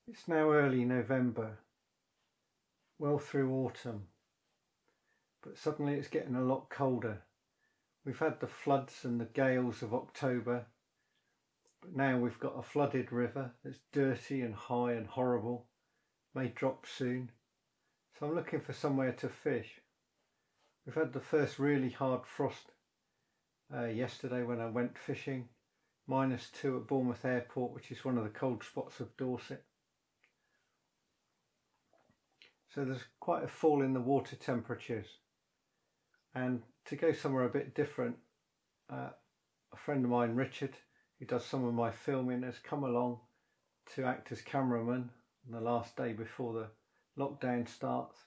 It's now early November, well through autumn, but suddenly it's getting a lot colder. We've had the floods and the gales of October, but now we've got a flooded river that's dirty and high and horrible, may drop soon. So I'm looking for somewhere to fish. We've had the first really hard frost yesterday when I went fishing, -2 at Bournemouth Airport, which is one of the cold spots of Dorset. So there's quite a fall in the water temperatures, and to go somewhere a bit different, a friend of mine, Richard, who does some of my filming, has come along to act as cameraman on the last day before the lockdown starts,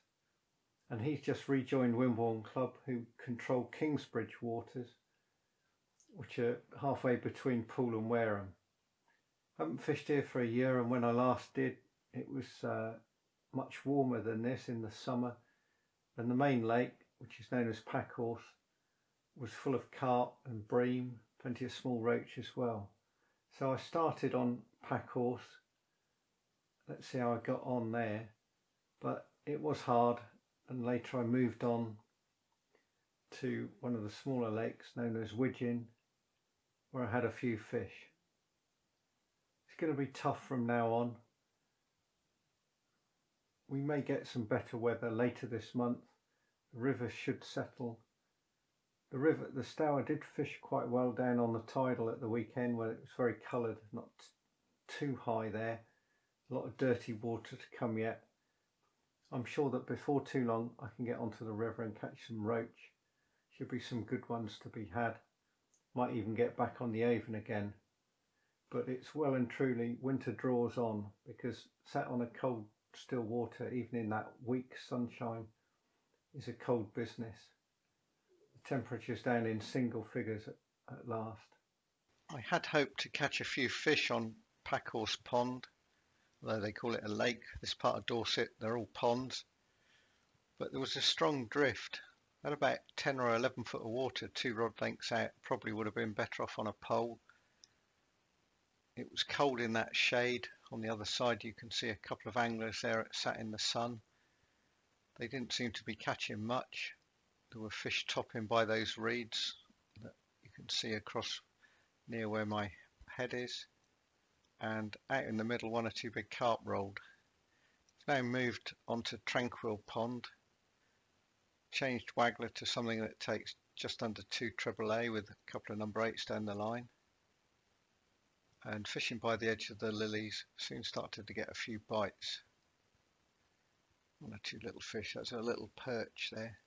and he's just rejoined Wimborne Club, who control Kingsbridge waters, which are halfway between Poole and Wareham. I haven't fished here for a year, and when I last did, it was much warmer than this in the summer, and the main lake, which is known as Packhorse, was full of carp and bream, plenty of small roach as well. So I started on Packhorse. Let's see how I got on there, but it was hard, and later I moved on to one of the smaller lakes known as Widgeon, where I had a few fish. It's going to be tough from now on. We may get some better weather later this month. The river should settle. The Stour did fish quite well down on the tidal at the weekend, where it was very coloured, not too high there. A lot of dirty water to come yet. I'm sure that before too long I can get onto the river and catch some roach. Should be some good ones to be had. Might even get back on the Avon again. But it's well and truly winter draws on, because sat on a cold still water, even in that weak sunshine, is a cold business. The temperature's down in single figures at last. I had hoped to catch a few fish on Packhorse Pond, although they call it a lake. This part of Dorset, they're all ponds. But there was a strong drift. At about 10 or 11 foot of water, 2 rod lengths out, probably would have been better off on a pole. It was cold in that shade. On the other side you can see a couple of anglers there sat in the sun. They didn't seem to be catching much. There were fish topping by those reeds that you can see across near where my head is, and out in the middle 1 or 2 big carp rolled. I've now moved onto Tranquil Pond, changed waggler to something that takes just under 2 AAA with a couple of number 8s down the line, and fishing by the edge of the lilies soon started to get a few bites. 1 or 2 little fish. That's a little perch there.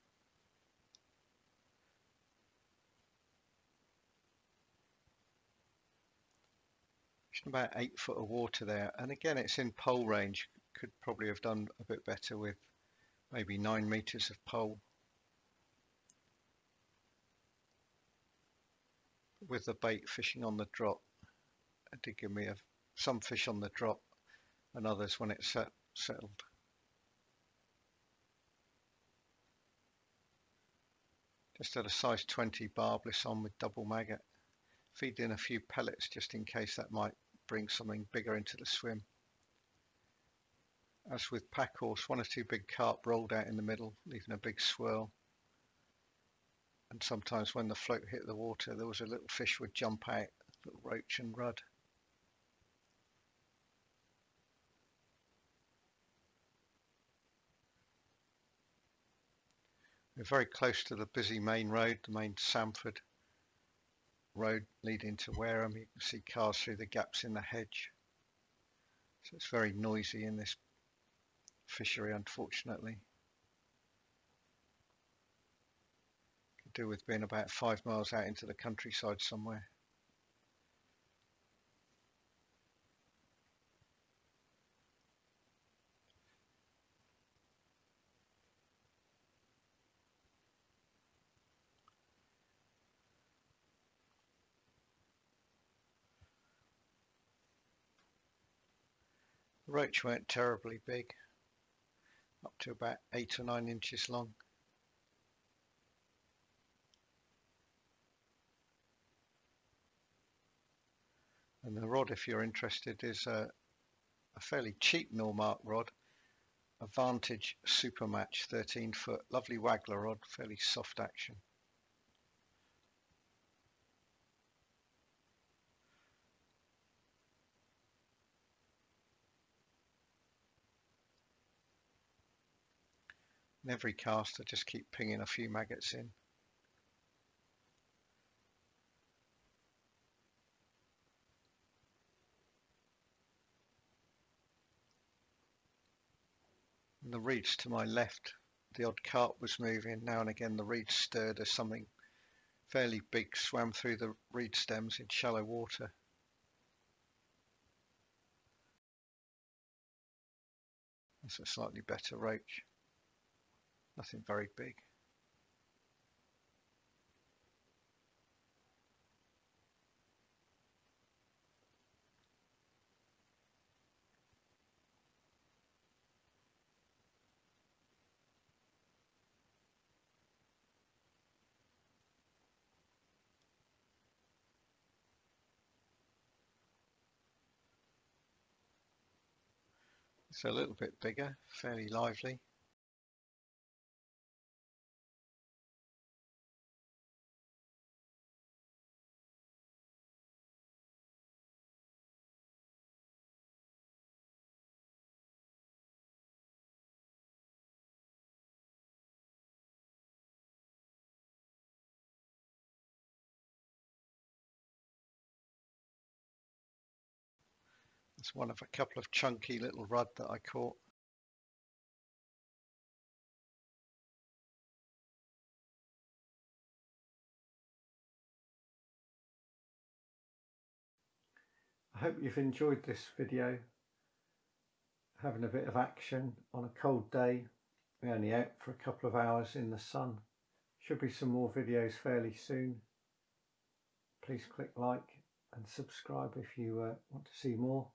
Fishing about 8 foot of water there, and again it's in pole range. Could probably have done a bit better with maybe 9 meters of pole. With the bait fishing on the drop, it did give me some fish on the drop and others when it settled. Just had a size 20 barbless on with double maggot. Feed in a few pellets just in case that might bring something bigger into the swim. As with Packhorse, 1 or 2 big carp rolled out in the middle, leaving a big swirl. And sometimes when the float hit the water, there was a little fish would jump out, little roach and rudd. We're very close to the busy main road, the main Samford road leading to Wareham. You can see cars through the gaps in the hedge. So it's very noisy in this fishery, unfortunately. Could do with being about 5 miles out into the countryside somewhere. The roach weren't terribly big, up to about 8 or 9 inches long. And the rod, if you're interested, is a a fairly cheap millmark rod, a Vantage Supermatch 13 foot, lovely waggler rod, fairly soft action. In every cast I just keep pinging a few maggots in. And the reeds to my left, the odd carp was moving. Now and again the reeds stirred as something fairly big swam through the reed stems in shallow water. That's a slightly better roach. Nothing very big. It's a little bit bigger, fairly lively. It's one of a couple of chunky little rudd that I caught. I hope you've enjoyed this video. Having a bit of action on a cold day. We're only out for a couple of hours in the sun. Should be some more videos fairly soon. Please click like and subscribe if you want to see more.